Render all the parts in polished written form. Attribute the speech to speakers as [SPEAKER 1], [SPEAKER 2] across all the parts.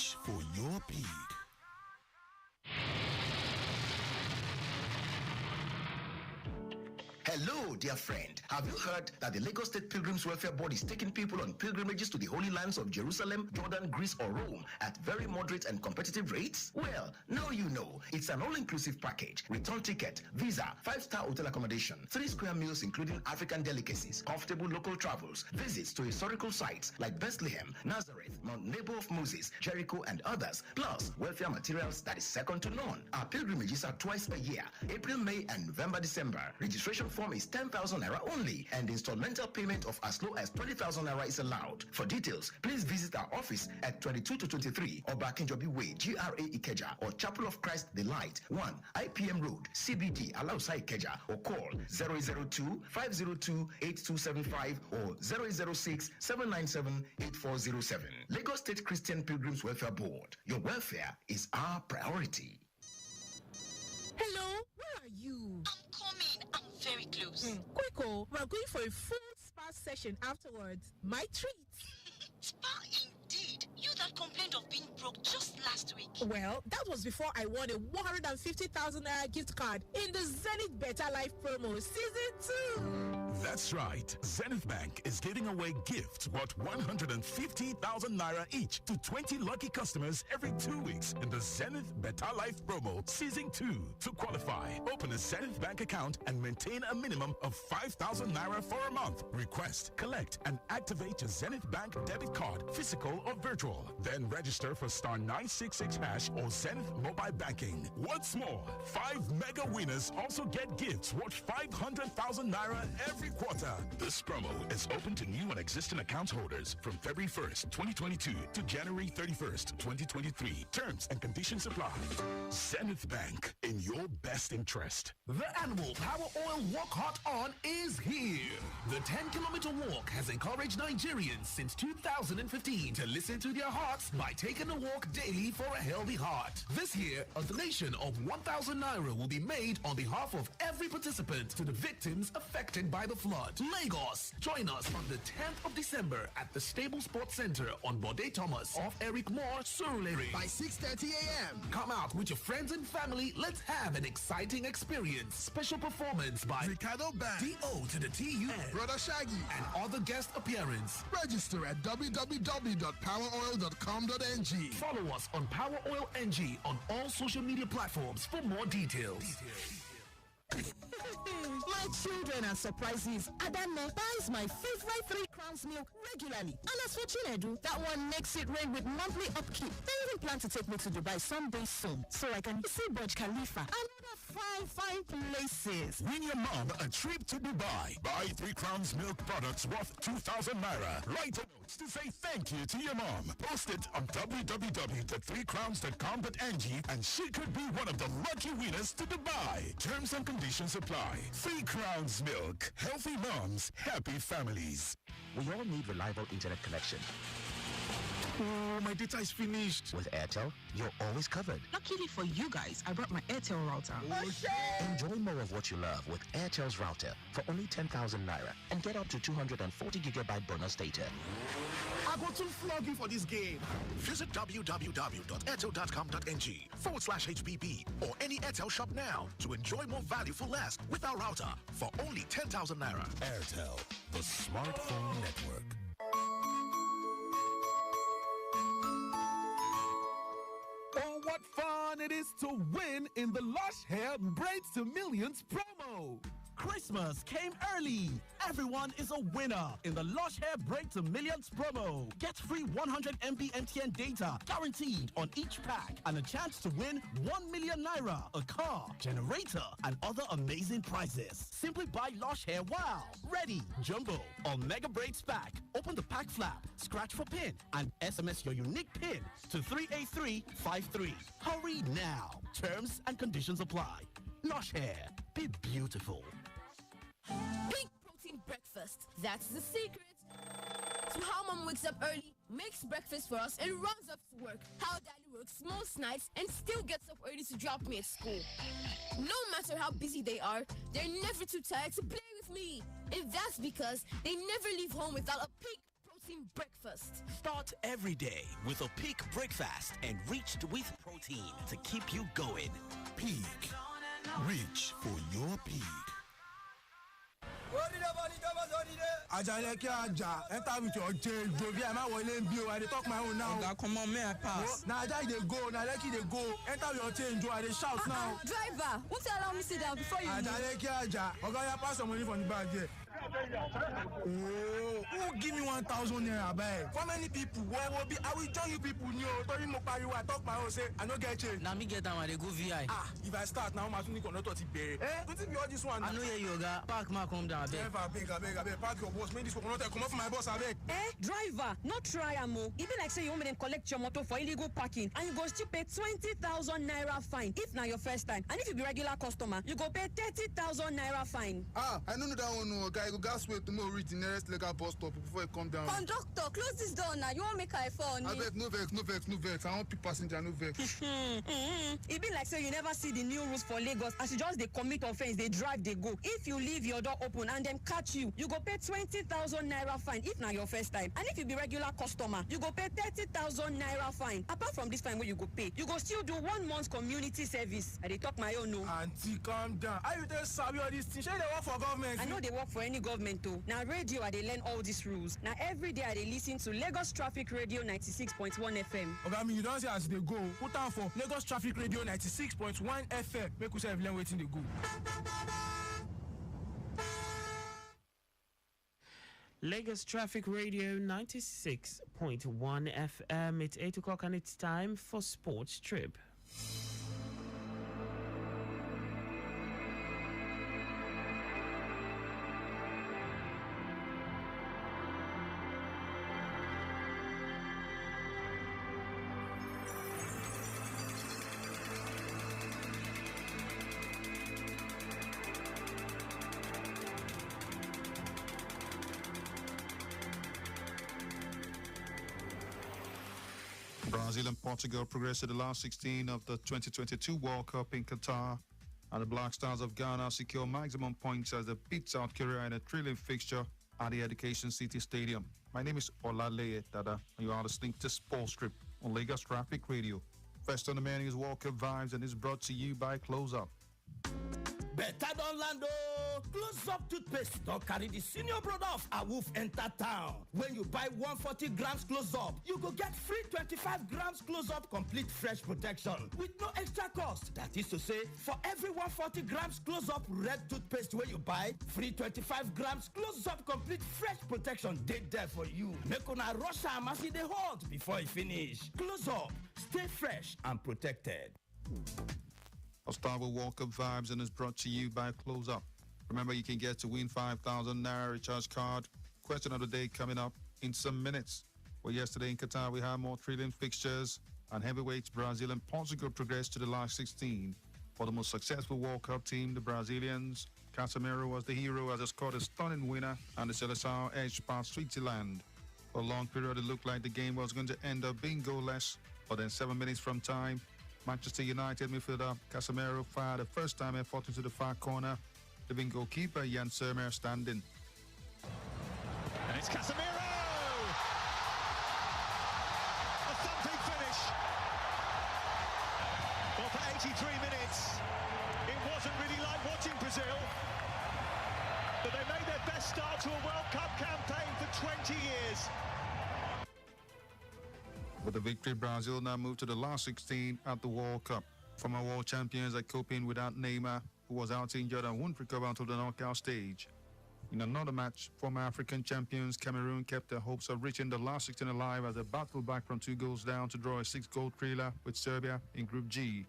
[SPEAKER 1] Reach for your peak.
[SPEAKER 2] Hello, dear friend. Have you heard that the Lagos State Pilgrims Welfare Board is taking people on pilgrimages to the Holy Lands of Jerusalem, Jordan, Greece, or Rome at very moderate and competitive rates? Well, now you know. It's an all-inclusive package. Return ticket, visa, 5-star hotel accommodation, 3 square meals including African delicacies, comfortable local travels, visits to historical sites like Bethlehem, Nazareth, Mount Nebo of Moses, Jericho, and others, plus welfare materials that is second to none. Our pilgrimages are twice a year, April, May, and November, December. Registration form is 10,000 naira only, and installmental payment of as low as 20,000 naira is allowed. For details, please visit our office at 22 to 23 or Bakinjobi Way, GRA Ikeja, or Chapel of Christ the Light, 1 IPM Road, CBD, Alausa Ikeja, or call 002-502-8275 or 006-797-8407. Lagos State Christian Pilgrims Welfare Board. Your welfare is our priority.
[SPEAKER 3] Hello, where are you?
[SPEAKER 4] I'm coming. I'm very close.
[SPEAKER 3] Quick, we're going for a full spa session afterwards. My treat.
[SPEAKER 4] Spa indeed. You that complained of being broke just last week.
[SPEAKER 3] Well, that was before I won a 150,000 naira gift card in the Zenith Better Life promo season 2.
[SPEAKER 1] That's right. Zenith Bank is giving away gifts worth 150,000 naira each to 20 lucky customers every 2 weeks in the Zenith Better Life promo season 2. To qualify, open a Zenith Bank account and maintain a minimum of 5,000 naira for a month. Request, collect, and activate your Zenith Bank debit card, physical or virtual. Then register for *966# or Zenith Mobile Banking. What's more, 5 mega winners also get gifts worth 500,000 naira every quarter. This promo is open to new and existing account holders from February 1st, 2022 to January 31st, 2023. Terms and conditions apply. Zenith Bank, in your best interest.
[SPEAKER 5] The annual Power Oil Walk Hot On is here. The 10-kilometer walk has encouraged Nigerians since 2015 to listen to their hearts by taking a walk daily for a healthy heart. This year, a donation of 1,000 naira will be made on behalf of every participant to the victims affected by the flood. Lagos, join us on the 10th of December at the Stable Sports Center on Bode Thomas off Eric Moore, Surulere by 6:30 a.m. Come out with your friends and family. Let's have an exciting experience. Special performance by
[SPEAKER 1] Ricardo Band,
[SPEAKER 5] D.O. to the T.U.N.
[SPEAKER 1] Brother Shaggy,
[SPEAKER 5] and other guest appearance.
[SPEAKER 1] Register at www.poweroil.com.ng.
[SPEAKER 5] Follow us on Power Oil NG on all social media platforms for more details.
[SPEAKER 3] My children are surprises. Adame buys my favorite 3 Crowns milk regularly. And as for Chinedu, that one makes it rain with monthly upkeep. They even plan to take me to Dubai someday soon, so I can see Burj Khalifa and other fine places.
[SPEAKER 1] Win your mom a trip to Dubai. Buy 3 Crowns milk products worth 2,000 naira. Write a note to say thank you to your mom. Post it on www.3crowns.com.ng and she could be one of the lucky winners to Dubai. Terms and conditions apply. 3 Crowns milk. Healthy moms, happy families.
[SPEAKER 6] We all need reliable internet connection.
[SPEAKER 1] Oh, my data is finished.
[SPEAKER 6] With Airtel, you're always covered.
[SPEAKER 7] Luckily for you guys, I brought my Airtel router.
[SPEAKER 6] Enjoy more of what you love with Airtel's router for only 10,000 naira and get up to 240 gigabyte bonus data.
[SPEAKER 5] I got to flog you for this game.
[SPEAKER 8] Visit www.airtel.com.ng/HBB or any Airtel shop now to enjoy more value for less with our router for only 10,000 naira.
[SPEAKER 1] Airtel, the smartphone network.
[SPEAKER 5] Oh, what fun it is to win in the Lush Hair Braids to Millions promo. Christmas came early. Everyone is a winner in the Lush Hair Braid to Millions promo. Get free 100 MB MTN data guaranteed on each pack and a chance to win 1 million naira, a car, generator, and other amazing prizes. Simply buy Lush Hair Wow, Ready, Jumbo, or Mega Braids pack. Open the pack flap, scratch for pin, and SMS your unique pin to 38353. Hurry now. Terms and conditions apply. Lush Hair. Be beautiful.
[SPEAKER 9] Big protein breakfast. That's the secret to how mom wakes up early, makes breakfast for us, and runs off to work. How daddy works most nights and still gets up early to drop me at school. No matter how busy they are, they're never too tired to play with me. And that's because they never leave home without a big protein protein breakfast.
[SPEAKER 10] Start every day with a Peak breakfast, enriched with protein to keep you going.
[SPEAKER 1] Peak. Reach for your peak.
[SPEAKER 5] Ajaleke Aja, enter with your change. Jovia, am I willing to I talk my own now. Come on, may I pass? Now Aja they go, now Leki they go. Enter with your change, I they shout now.
[SPEAKER 9] Driver, won't you allow me sit down before you move?
[SPEAKER 5] Ajaleke Aja, okay, I pass some money from the bag here. Oh, who give me 1,000 naira bag? For many people, where will be? I will join you people. You told me I talk my own say I don't get change.
[SPEAKER 11] Now me get down and they go VI.
[SPEAKER 5] If I start now, my son cannot touch it. Don't you be all this one?
[SPEAKER 11] I know you yoga. Park my come down.
[SPEAKER 5] I beg. Park your boss. Make this coconut come off my boss. I beg.
[SPEAKER 12] Driver, not try amo. Even like say you want me to collect your motor for illegal parking, and you go still pay 20,000 naira fine if now your first time. And if you be regular customer, you go pay 30,000 naira fine.
[SPEAKER 13] I know that one. No, guy, you gas wait tomorrow reach the nearest legal bus stop before you come down.
[SPEAKER 9] Conductor, close this door now. You won't make a phone.
[SPEAKER 13] I beg, no vex. I want pick passenger, no vex.
[SPEAKER 12] It be like say you never see the new rules for Lagos. As you just they commit offense, they drive, they go. If you leave your door open and them catch you, you go pay 20,000 naira fine if now your first time. And if you be regular customer, you go pay 30,000 naira fine. Apart from this fine where you go pay, you go still do 1 month community service. I they talk my own no.
[SPEAKER 5] Auntie, calm down. Are you there sabi all this thing? Shey they work for government?
[SPEAKER 12] I know they work for any government too. Now radio I they learn all these rules. Now every day I they listen to Lagos Traffic Radio 96.1 FM.
[SPEAKER 5] Okay, you don't say as they go. Put on for Lagos Traffic Radio 96.1 FM. Make us learn waiting they go.
[SPEAKER 14] Lagos Traffic Radio 96.1 FM. It's 8 o'clock and it's time for Sports Trip.
[SPEAKER 15] Brazil and Portugal progressed to the last 16 of the 2022 World Cup in Qatar, and the Black Stars of Ghana secure maximum points as they beat South Korea in a thrilling fixture at the Education City Stadium. My name is Olaleye Dada, and you are listening to Sports Trip on Lagos Traffic Radio. First on the menu is World Cup Vibes, and is brought to you by Close Up.
[SPEAKER 16] Better don land o! Close Up toothpaste don carry the senior brother of Awoof enter town. When you buy 140 grams Close Up, you go get free 25 grams Close Up complete fresh protection with no extra cost. That is to say, for every 140 grams Close Up red toothpaste wey you buy, free 25 grams Close Up complete fresh protection dey there for you. Make una rush am as e dey hot before e finish. Close Up, stay fresh and protected.
[SPEAKER 15] I'll start with World Cup Vibes, and is brought to you by Close Up. Remember, you can get to win 5,000 Naira recharge card. Question of the day coming up in some minutes. Well, yesterday in Qatar, we had more thrilling fixtures, and heavyweights Brazil and Portugal progressed to the last 16. For the most successful World Cup team, the Brazilians, Casemiro was the hero as he scored a stunning winner, and the Seleção edged past Switzerland. For a long period, it looked like the game was going to end up being goalless, but then 7 minutes from time, Manchester United midfielder Casemiro fired a first-time effort into the far corner, leaving goalkeeper Jan Sommer standing.
[SPEAKER 17] And it's Casemiro! A thumping finish. Well, for 83 minutes, it wasn't really like watching Brazil, but they made their best start to a World Cup campaign for 20 years.
[SPEAKER 15] With the victory, Brazil now moved to the last 16 at the World Cup. Former world champions are coping without Neymar, who was out injured and won't recover until the knockout stage. In another match, former African champions Cameroon kept their hopes of reaching the last 16 alive as they battled back from 2 goals down to draw a 6-goal thriller with Serbia in Group G.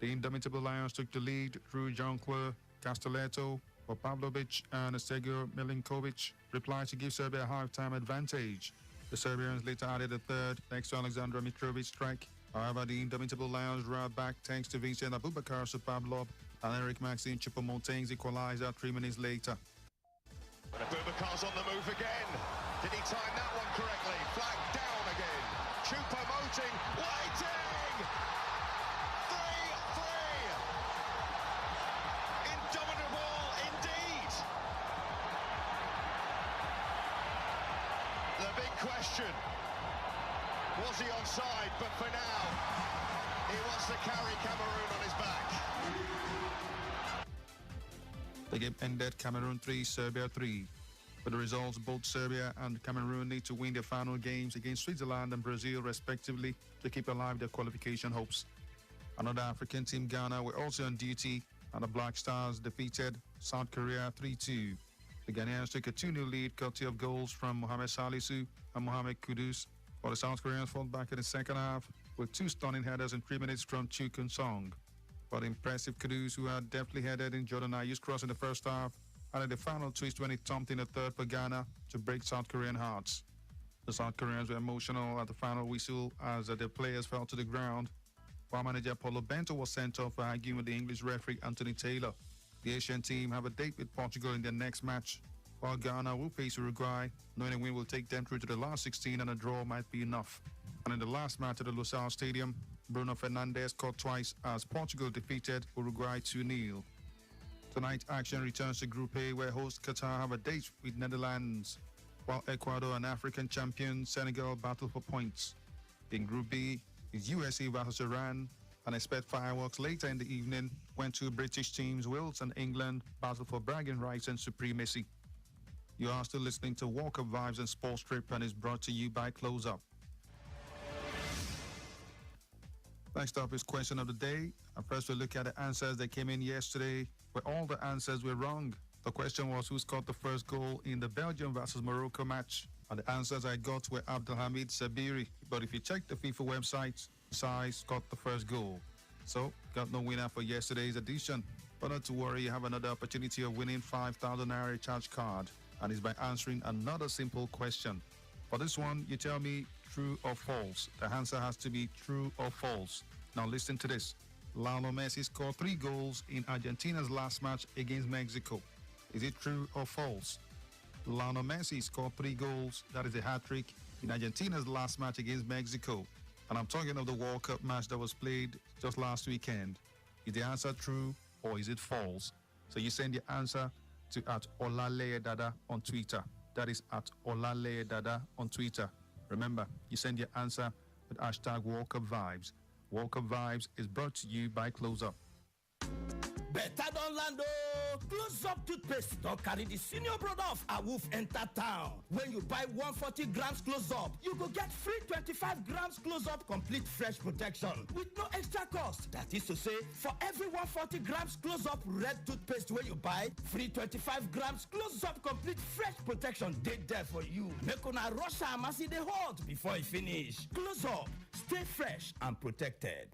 [SPEAKER 15] The indomitable Lions took the lead through Jean-Claude Castelletto, but Pavlovic and Sergio Milinkovic replied to give Serbia a half-time advantage. The Serbians later added a third thanks to Alexander Mitrovic's strike. However, the indomitable Lions roared back thanks to Vincent Abubakar superb lob and Eric Maxime Choupo-Moting's equalizer 3 minutes later.
[SPEAKER 17] Abubakar's on the move again. Did he time that one correctly? Flag down again. Choupo-Moting waiting! 3-3! Indomitable indeed! The big question question. Was he onside? But for now, he wants to carry Cameroon on his back.
[SPEAKER 15] The game ended Cameroon 3, Serbia 3. With the results, both Serbia and Cameroon need to win their final games against Switzerland and Brazil, respectively, to keep alive their qualification hopes. Another African team, Ghana, were also on duty, and the Black Stars defeated South Korea 3-2. The Ghanaians took a 2-0 lead, courtesy of goals from Mohamed Salisu and Mohamed Kudus, while the South Koreans fought back in the second half with 2 stunning headers in 3 minutes from Chu Kun-song. But impressive Kudus, who had deftly headed in Jordan Ayew's cross in the first half, added the final twist when he thumped in the third for Ghana to break South Korean hearts. The South Koreans were emotional at the final whistle as their players fell to the ground, while manager Paulo Bento was sent off for arguing with the English referee Anthony Taylor. The Asian team have a date with Portugal in their next match, while Ghana will face Uruguay, knowing a win will take them through to the last 16 and a draw might be enough. And in the last match at the Lusail Stadium, Bruno Fernandes scored twice as Portugal defeated Uruguay 2-0. Tonight, action returns to Group A, where host Qatar have a date with Netherlands, while Ecuador and African champion Senegal battle for points. In Group B is USA versus Iran, and expect fireworks later in the evening when 2 British teams, Wales and England, battle for bragging rights and supremacy. You are still listening to Walk Up Vibes and Sports Trip, and is brought to you by Close Up. Next up is question of the day. And first we'll look at the answers that came in yesterday, where all the answers were wrong. The question was who scored the first goal in the Belgium versus Morocco match. And the answers I got were Abdelhamid Sabiri. But if you check the FIFA website, Sai scored the first goal. So, got no winner for yesterday's edition. But not to worry, you have another opportunity of winning 5,000 Naira recharge card. And it's by answering another simple question. For this one, you tell me true or false. The answer has to be true or false. Now listen to this. Lionel Messi scored 3 goals in Argentina's last match against Mexico. Is it true or false? Lionel Messi scored 3 goals, that is a hat-trick, in Argentina's last match against Mexico. And I'm talking of the World Cup match that was played just last weekend. Is the answer true or is it false? So you send your answer to @Olaleye Dada on Twitter. That is @Olaleye Dada on Twitter. Remember, you send your answer with hashtag Walk Up Vibes. Walk Up Vibes is brought to you by Close Up.
[SPEAKER 16] Better don land o! Close Up toothpaste don carry the senior brother of Awoof enter town. When you buy 140 grams Close Up, you go get free 25 grams Close Up complete fresh protection with no extra cost. That is to say, for every 140 grams Close Up red toothpaste wey you buy, free 25 grams Close Up complete fresh protection dey there for you. Make una rush am as e dey hot before e finish. Close Up, stay fresh and protected.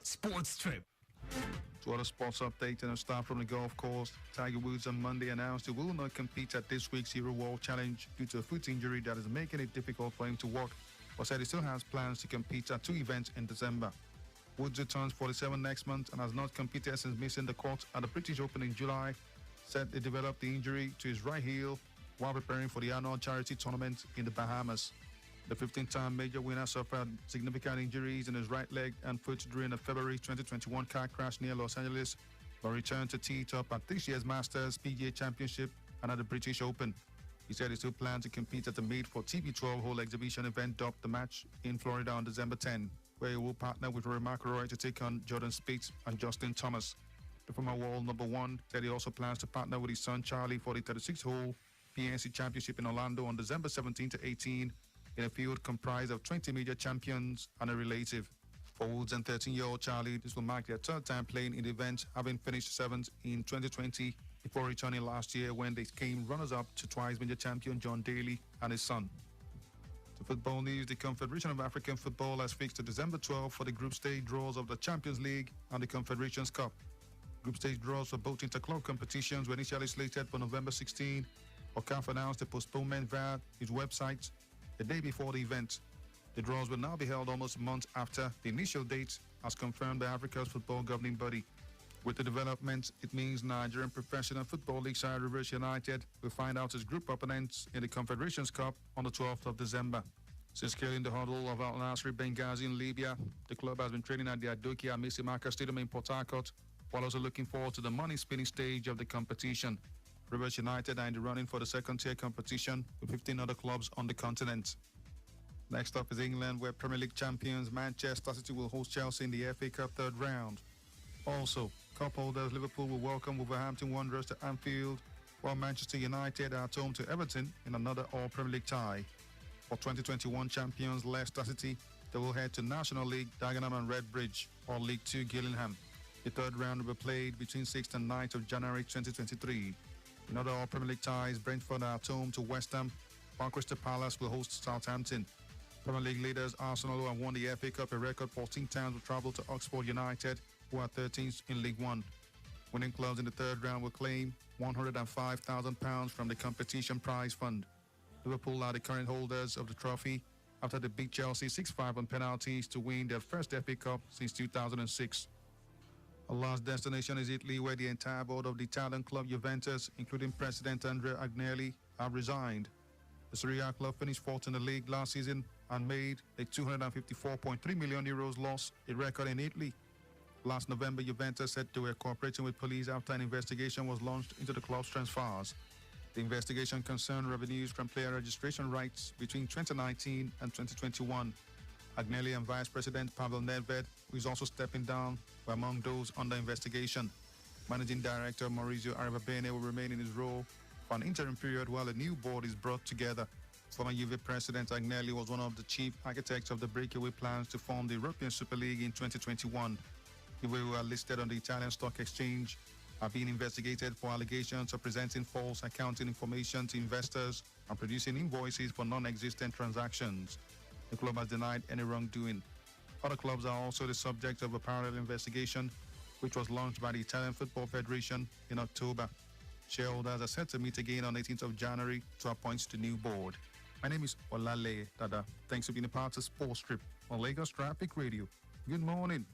[SPEAKER 1] Sports Trip.
[SPEAKER 15] To other sports updates and a start from the golf course, Tiger Woods on Monday announced he will not compete at this week's Hero World Challenge due to a foot injury that is making it difficult for him to walk, but said he still has plans to compete at 2 events in December. Woods returns 47 next month and has not competed since missing the court at the British Open in July. Said he developed the injury to his right heel while preparing for the annual charity tournament in the Bahamas. The 15-time major winner suffered significant injuries in his right leg and foot during a February 2021 car crash near Los Angeles, but returned to tee it up at this year's Masters PGA Championship and at the British Open. He said he still plans to compete at the made-for-TV 12-hole exhibition event dubbed The Match in Florida on December 10, where he will partner with Rory McIlroy to take on Jordan Spieth and Justin Thomas. The former world number 1 said he also plans to partner with his son Charlie for the 36-hole PNC Championship in Orlando on December 17 to 18, in a field comprised of 20 major champions and a relative. For Woods and 13-year-old Charlie, this will mark their 3rd time playing in the event, having finished 7th in 2020 before returning last year when they came runners-up to twice major champion John Daly and his son. To football news, the Confederation of African Football has fixed to December 12 for the group stage draws of the Champions League and the Confederations Cup. Group stage draws for both interclub competitions were initially slated for November 16, but CAF announced a postponement via its website the day before the event. The draws will now be held almost a month after the initial date, as confirmed by Africa's football governing body. With the development, it means Nigerian Professional Football League side Rivers United will find out its group opponents in the Confederations Cup on the 12th of December. Since killing the huddle of Al Nasri Benghazi in Libya, the club has been training at the Adokia Amisimaka Stadium in Port Harcourt, while also looking forward to the money-spinning stage of the competition. Rivers United are in the running for the second-tier competition with 15 other clubs on the continent. Next up is England, where Premier League champions Manchester City will host Chelsea in the FA Cup third round. Also, cup holders Liverpool will welcome Wolverhampton Wanderers to Anfield, while Manchester United are at home to Everton in another All-Premier League tie. For 2021 champions Leicester City, they will head to National League Dagenham and Redbridge, or League 2 Gillingham. The third round will be played between 6th and 9th of January 2023. In other All-Premier League ties, Brentford are at home to West Ham, while Crystal Palace will host Southampton. Premier League leaders Arsenal, who have won the FA Cup a record 14 times, will travel to Oxford United, who are 13th in League One. Winning clubs in the third round will claim £105,000 from the competition prize fund. Liverpool are the current holders of the trophy after they beat Chelsea 6-5 on penalties to win their first FA Cup since 2006. Our last destination is Italy, where the entire board of the Italian club Juventus, including President Andrea Agnelli, have resigned. The Serie A club finished fourth in the league last season and made a €254.3 million loss, a record in Italy. Last November, Juventus said they were cooperating with police after an investigation was launched into the club's transfers. The investigation concerned revenues from player registration rights between 2019 and 2021. Agnelli and Vice President Pavel Nedved, who is also stepping down, were among those under investigation. Managing Director Maurizio Arrivabene will remain in his role for an interim period while a new board is brought together. Former Juve President Agnelli was one of the chief architects of the breakaway plans to form the European Super League in 2021. Juve, who are listed on the Italian Stock Exchange, are being investigated for allegations of presenting false accounting information to investors and producing invoices for non-existent transactions. The club has denied any wrongdoing. Other clubs are also the subject of a parallel investigation, which was launched by the Italian Football Federation in October. Shareholders are set to meet again on 18th of January to appoint the new board. My name is Olaleye Dada. Thanks for being a part of Sports Trip on Lagos Traffic Radio. Good morning.